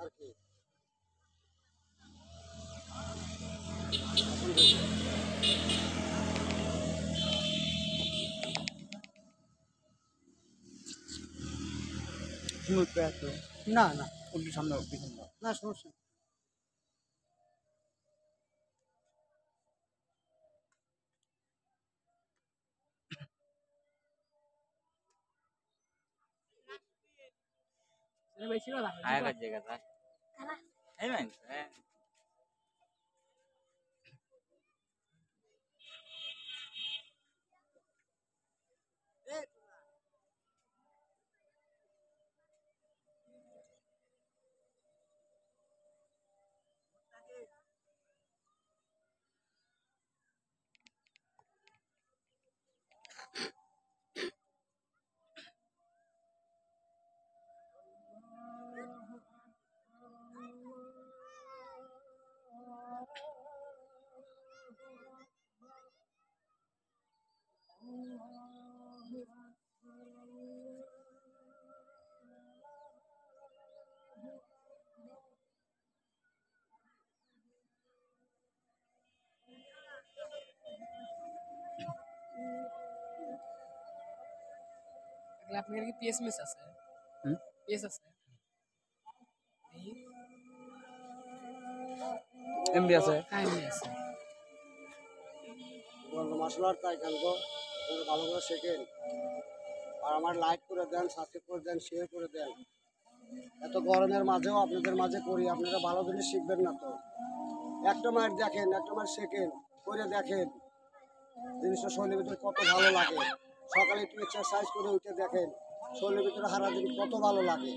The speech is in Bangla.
আর কি না না উল্টো সামনে পিছন দাও। না সমস্যা নেই। আগের জায়গাটা এই মান আপনার কি পিএস মিস আছে? পিএস আছে, এমবি আছে। হ্যাঁ এমনি আছে। মার্শাল আর্ট তাই কেন গো আপনারা ভালো করে শেখেন আর আমার লাইক করে দেন, সাবস্ক্রাইব করে দেন, শেয়ার করে দেন। এত গরমের মাঝেও আপনাদের মাঝে করি, আপনারা ভালো জিনিস শিখবেন না তো? একটা মায়ের দেখেন, একটা মায়ের শেখেন, করে দেখেন জিনিসটা শরীরের ভিতরে কত ভালো লাগে। সকালে একটু এক্সারসাইজ করে উঠে দেখেন শরীরের ভিতরে সারা দিন কত ভালো লাগে।